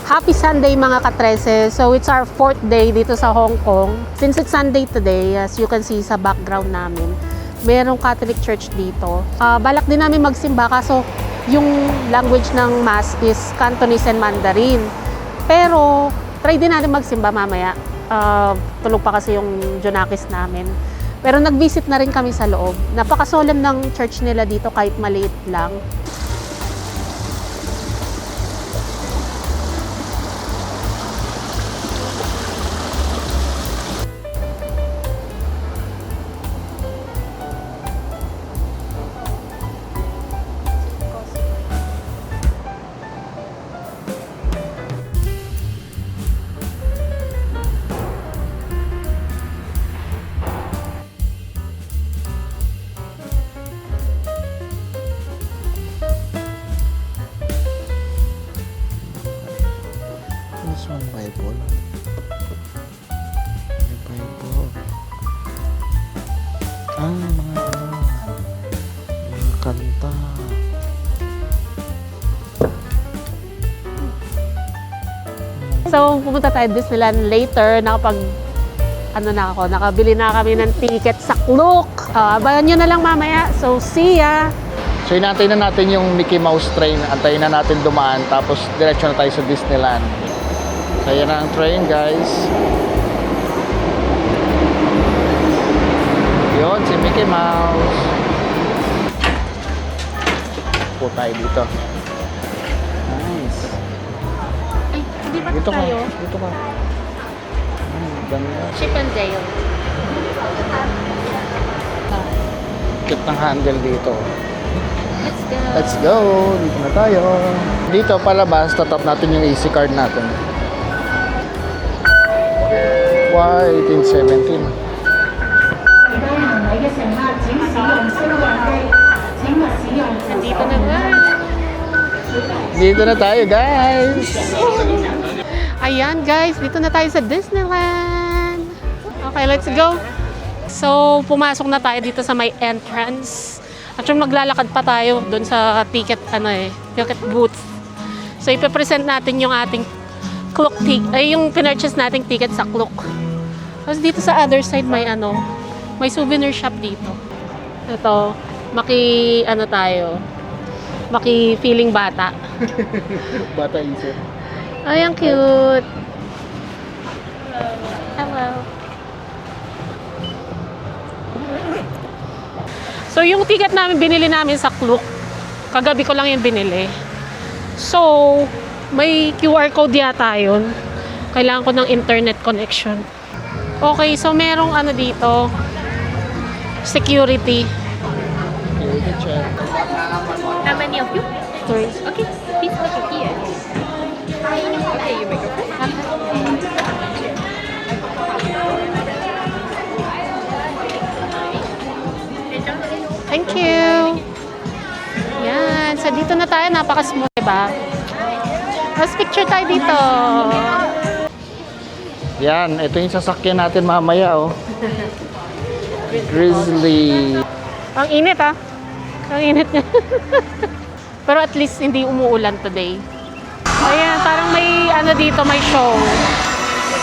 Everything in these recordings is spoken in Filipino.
Happy Sunday mga ka-13. So it's our 4th day dito sa Hong Kong. Since it's Sunday today, as you can see sa background namin, merong Catholic Church dito. Balak din namin magsimba kaso yung language ng Mass is Cantonese and Mandarin. Pero try din natin magsimba mamaya. Tulog pa kasi yung Jonakis namin. Pero nag-visit na rin kami sa loob. Napaka-solemn ng church nila dito kahit maliit lang. This one Bible. May Bible. Mga kanta. So, pumunta tayo Disneyland later. Nakabili na kami ng ticket sa Klook. Abangan nyo na lang mamaya. So, see ya! So inantay na natin yung Mickey Mouse train. Antayin na natin dumaan. Tapos diretso na tayo sa Disneyland. So yan na ang train, guys. Yun, si Mickey Mouse. Po tayo dito. Nice. Ay, hindi ba Dito ka. tayo? Dito ka. Ganda. Chip and Dale. Cute ng handle dito. Let's go! Let's go! Dito na tayo. Dito palabas, tatap natin yung EC card natin. Why 1817? Nandito na ba? Dito na tayo, guys! Ayan guys, dito na tayo sa Disneyland. Okay, let's go. So, pumasok na tayo dito sa may entrance. At yung maglalakad pa tayo doon sa ticket booth. So, ipe-present natin yung ating Klook ticket, yung pinurchase nating ticket sa Klook. Tapos dito sa other side may may souvenir shop dito. Ito, maki-feeling bata. Bata isip. Ay, ang cute. Hello. So, yung ticket namin, binili namin sa Klook. Kagabi ko lang yung binili. So, may QR code yata yun. Kailangan ko ng internet connection. Okay, so merong dito. Security. How many of you? Sorry. Okay, please look at here. Okay, you make a Thank you. Yan. So, dito na tayo. Napaka-smooth, diba? Mas picture tayo dito. Yan, ito yung sasakyan natin mamaya, oh. Grizzly. Ang init, ah. Ang init niya. Pero at least hindi umuulan today. Ayan, parang may dito, may show.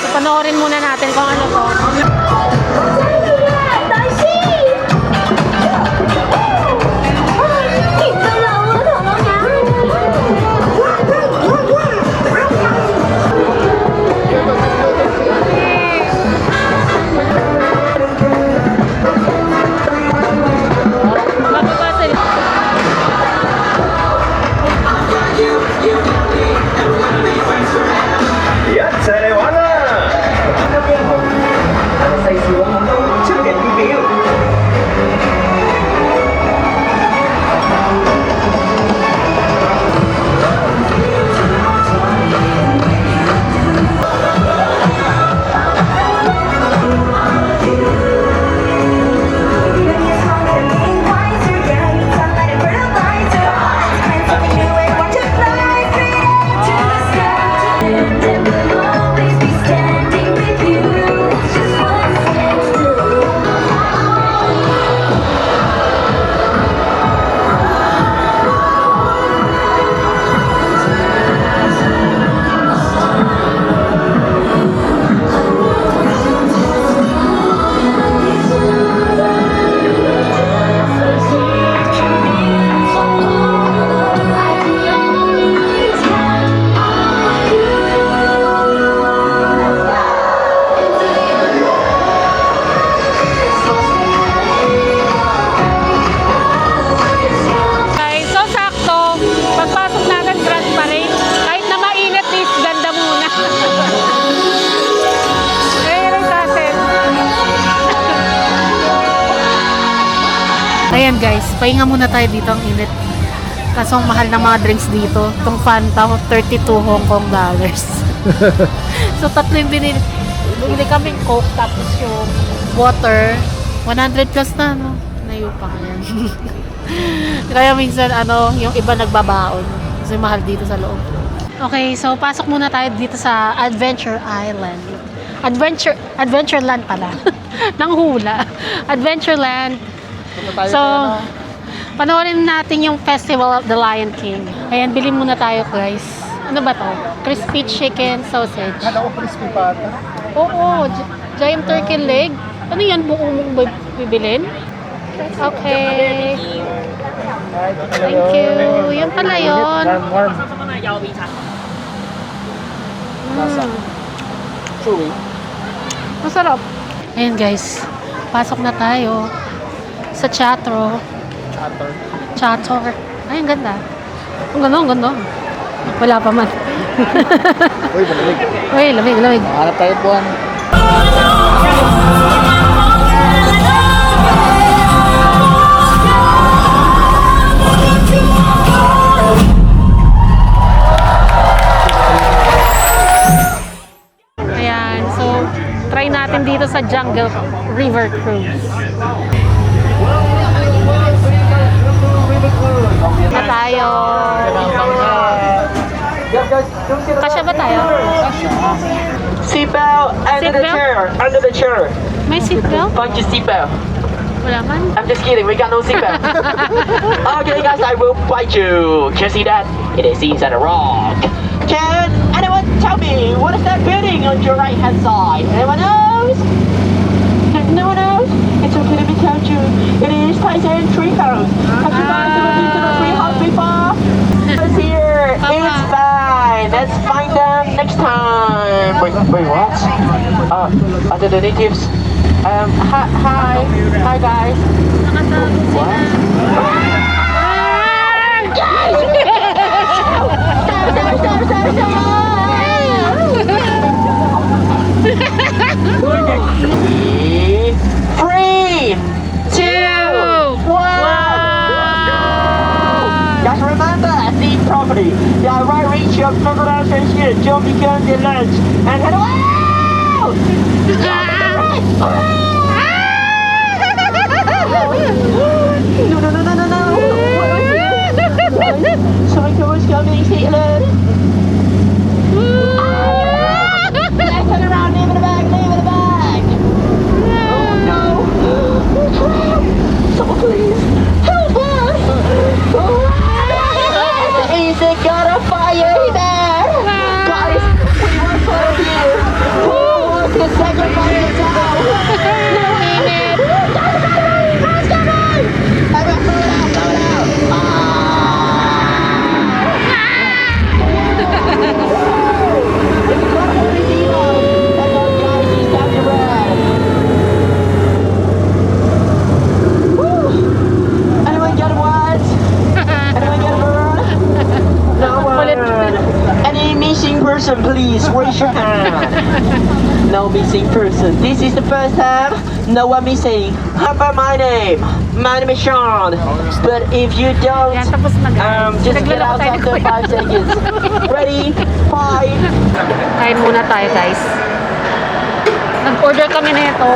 So, panoorin muna natin kung ano to. Ayan guys, pahinga muna tayo dito, ang init. Kaso ang mahal ng mga drinks dito. Itong Fanta, 32 Hong Kong dollars. So tatlo yung binili. Bumili kaming Coke, tapos yung water. 100 plus na, no? Nayupa ka yan. Kaya minsan, yung iba nagbabaon. Kasi mahal dito sa loob. Okay, so pasok muna tayo dito sa Adventure Island. Adventureland pala. Nang hula. Adventureland. So, panoorin natin yung Festival of the Lion King. Ayan, bilhin muna tayo guys. Ano ba to? Crispy chicken sausage. Kala ko crispy pata. Oo, giant turkey leg. Ano yan, buong mong bibilin? Okay. Thank you. Yun pala yun. Warm. Chewy. Masarap. Ayan guys, pasok na tayo sa Chatro. Chator. Ay, ang ganda. Ang ganda. Wala pa man. Uy, malamig. Uy, lamig. Hanap tayo buwan. Ayan, so try natin dito sa Jungle River Cruise. Na tayo. Kasya ba tayo? Seatbelt under the Seatbelt? chair. Under the chair. May seatbelt? Find your seatbelt. Wala man. I'm just kidding. We got no seatbelt. Okay, guys, I will bite you. Can you see that? It is inside a rock. Can anyone tell me what is that building on your right hand side? Anyone knows? No one knows? It's okay to be tell you. It is Tyson Treehouse. Have you guys ever been to the treehouse before? It's here. It's fine. Let's find them next time. Wait, what? Are they the natives? Hi guys. Three, two, one. Guys, remember, the property. The right reach of Crocodile here. Jump becomes the lunch. And head out! No. Psycho is coming, Hitler. Let's turn around, leave it back. Oh no. Someone please, help us. Is it got a fire there? Guys, we want fire here. The second fire is out. No, David. Guys, come on. I'm gonna throw it out. Anyone get what? Anyone get a bird? No one. Any missing person, please raise your hand. No missing person. This is the first time. No one missing. How about my name? My name is Sean. But if you don't, Yan, tapos na guys. just get out Naglalaro tayo after ng 5 seconds. Ready? 5. Kain muna tayo guys. Nag-order kami na ito.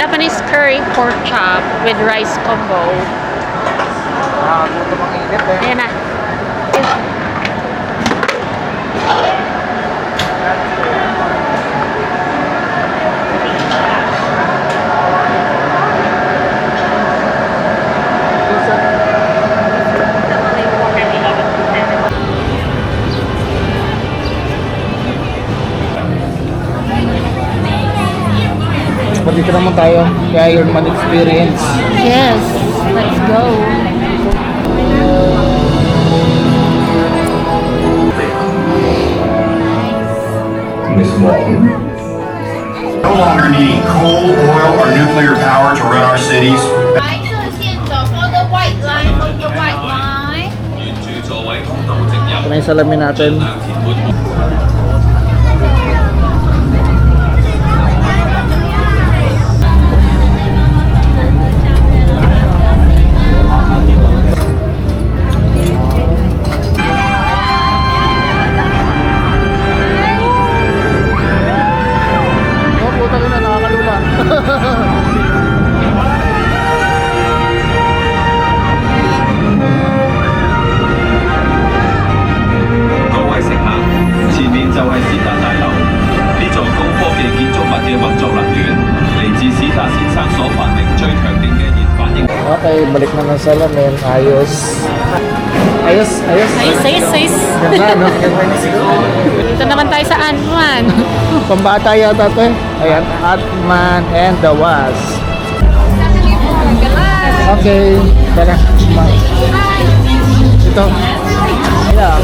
Japanese curry pork chop with rice combo. Gutom ang init eh. Ayan na. Dito naman tayo. Kaya Ironman experience. Yes, let's go. Miss Walton. No longer needing coal, oil, or nuclear power to run our cities. 白色线走 for the white line, for the white line. Ito na yung salamin natin. Boracay, balik na ng salamin. Ayos. Ayos. Sis. Ganda, no? Dito naman tayo sa Ant-Man. Pambata yata to eh. Ayan, Ant-Man and the Wasp. Okay, tara. Ito. Yeah.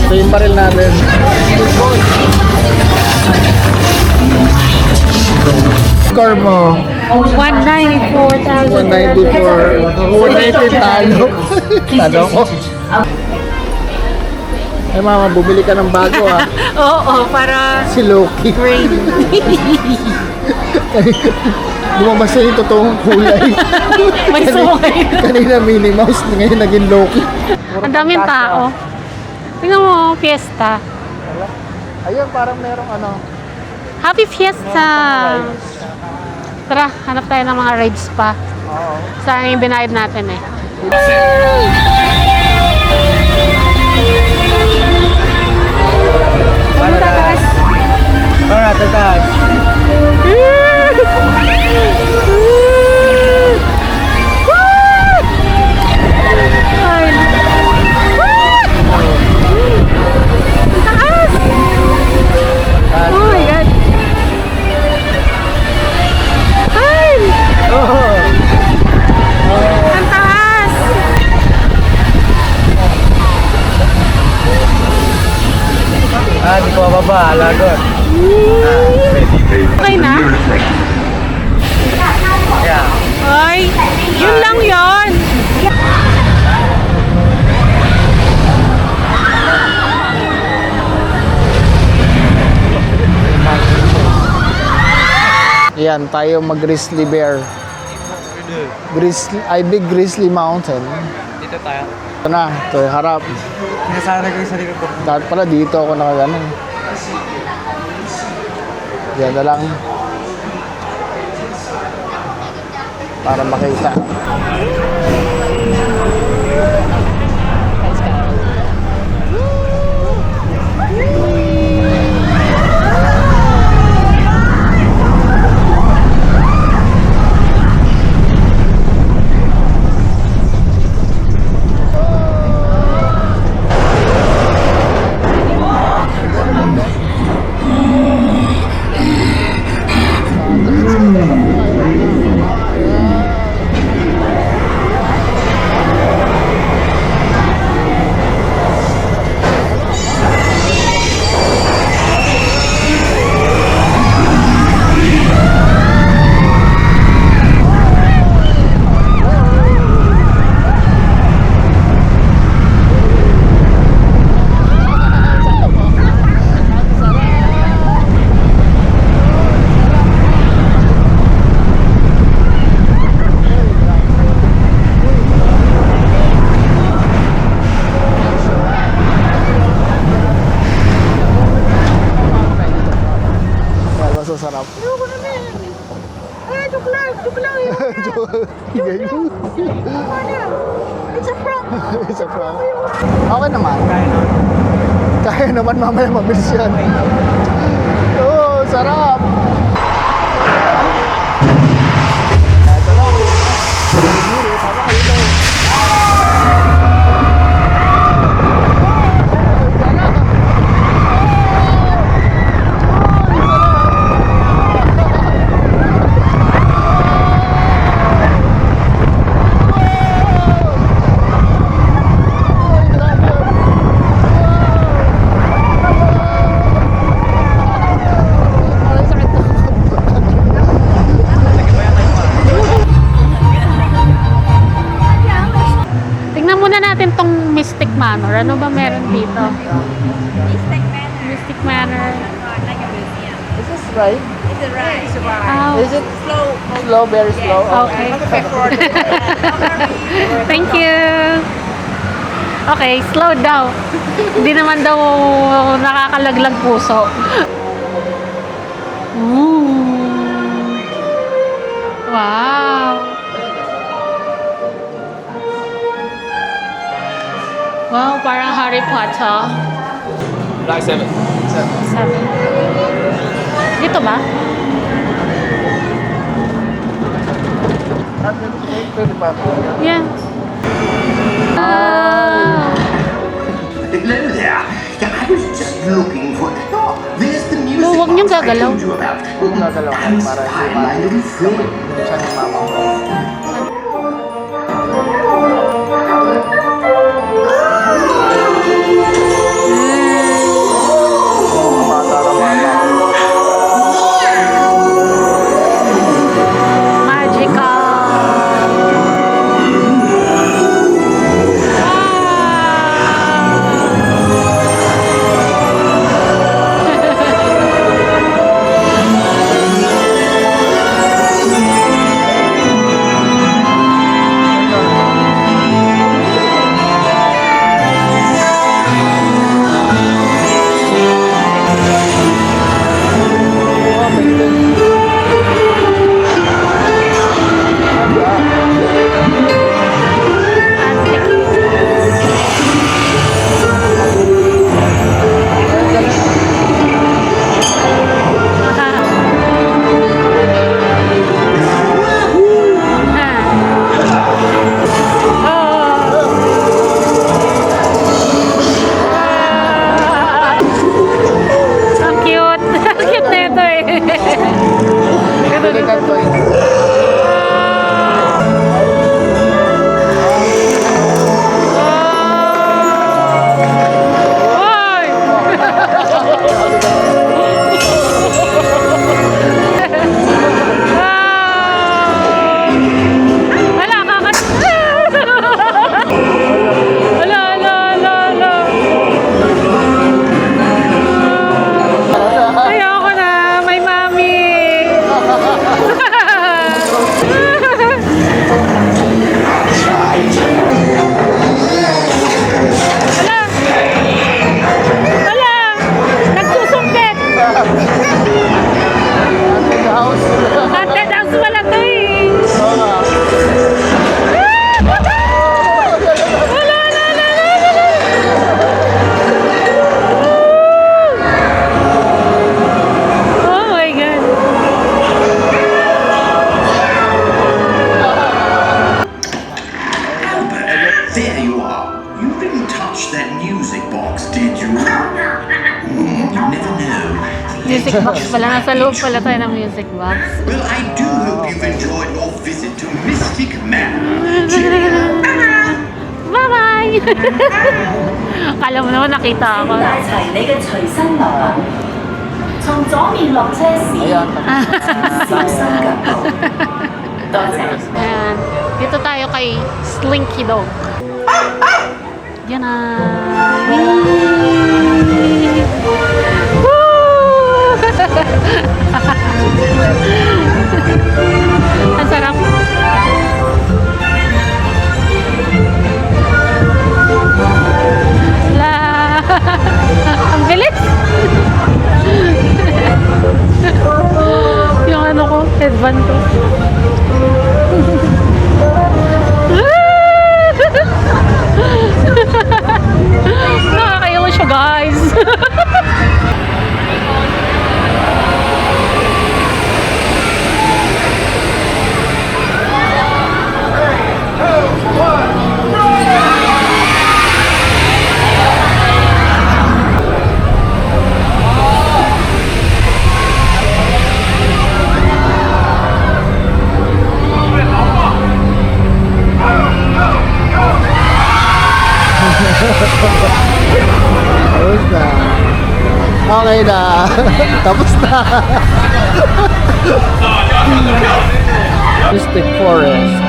Ito yung baril natin. Score mo. 194,000. 194. 180 talo. Talo ko. Ay mama, bumili ka ng bago ha. Oo, para Si Loki. rain. Lumabas na yung totoong kulay. May sungay. Kanina Minnie Mouse, ngayon naging Loki. Ang daming tao. Tingnan mo, fiesta. Ayun, parang merong ano. Happy Fiesta! Tara, hanap tayo ng mga rides pa. Oo. Saan yung binayad natin eh. Para tataas. Oh my God! Ay! Ang taas! Di ko mababa, alagot. Okay na? Yeah. Ay! Yun lang yun! Yan, tayo mag-grizzly bear. Big Grizzly Mountain. Dito tayo. Ito na, ito yung harap. Sinasara ko yung sa likod ko. Dahil pala dito ako nakagano. Yan na lang. Para makita. Masasarap. Ayoko na na. Ay, joke lang. Ganyan. It's a prank. It's a prank. Okay naman. Kaya naman mamaya mabilis yan. Oo, sarap. Tingnan muna natin tong Mystic Manor. Ano ba meron dito? Mystic Manor. Is this right? Oh, Is it slow, very slow? okay. Thank you. Okay, slow daw. Hindi naman daw nakakalaglag puso. Ooh. Wow. Wow, parang Harry Potter. Black 7. 7. Dito ba? Pwede pa. Yeah. Hello there. I was just looking for. Oh, there's the music Oh, huwag niyong box I gagalaw. told you about. Kung gagalaw ko Come para spy hindi my little friend. Minsan yung mama ko. Bata na bata. Ang cute. Ang cute na ito eh. Balikan ko ito. Oy! Wala, kakat... Wala, wala, wala, wala. Ayoko na, may mami. Wala. Wala. Nagsusumpit. Haunted house. Haunted house wala to eh. Oo nga. Wala, wala, wala, wala. Oh my God. Albert, there you are. You didn't touch that music box, did you? You never know. Music box pala. Nasa loob pala tayo ng music box. Well, I do hope you've enjoyed your visit to Mystic Manor. Cheerio. Bye-bye! Kala mo naman nakita ako. 帶齊你嘅隨身物品，從左面落車時 Ayan. 小心腳步。多謝。 Ayan. Dito tayo kay Slinky Dog. Yan na. Woo! Ang sarap. La. Ang bilis. Yung ano ko, headband ko. Nakakaiwan siya, guys. Tapos na. Okay na. Tapos na. Mystic Forest.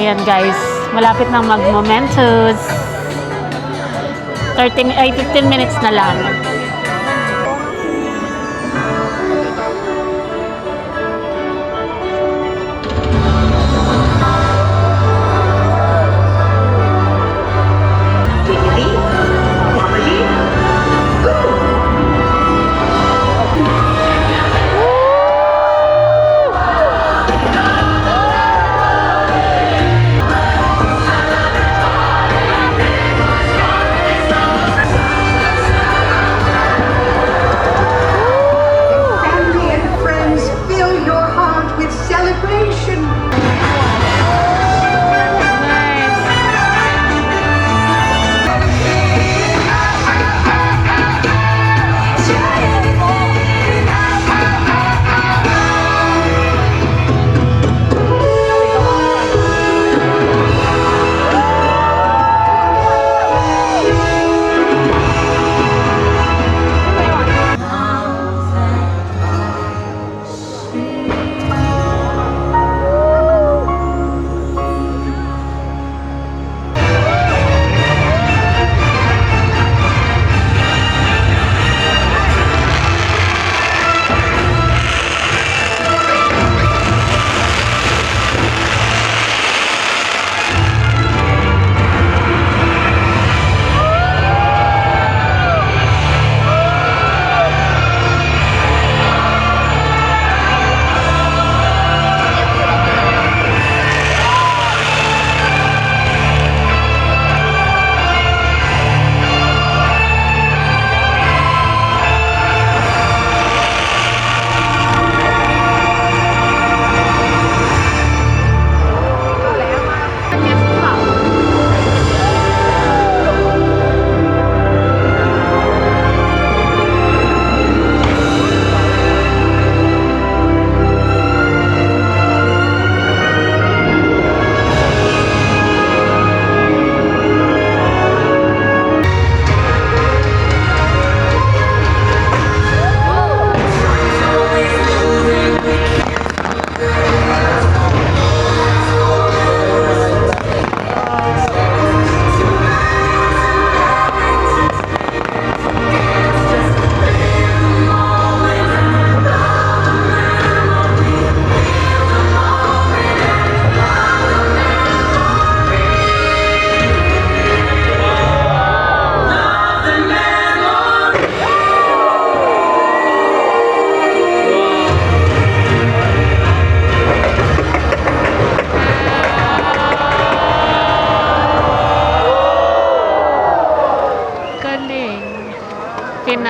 Ayan guys, malapit na mag-Momentous. 15 minutes na lang. Family,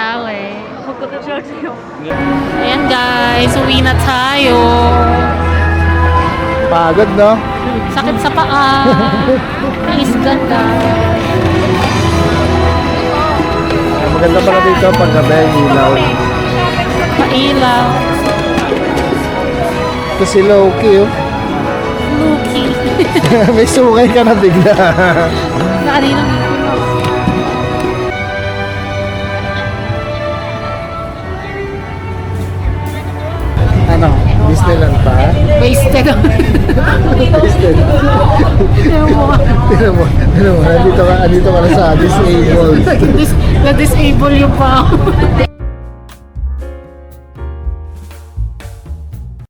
eh. Ayan guys, uwi na tayo. Pagod, no? Sakit sa paa. Naisgan guys. Maganda pala dito pag gabi ang ilaw. Mailaw. Ito si Loki, oh. Luki. May sungay ka na bigla. Nakaninang Ano? Disneyland pa? wasted. Disneyland. Tignan mo. Nandito ka na sa disabled. Na-disable yung pa.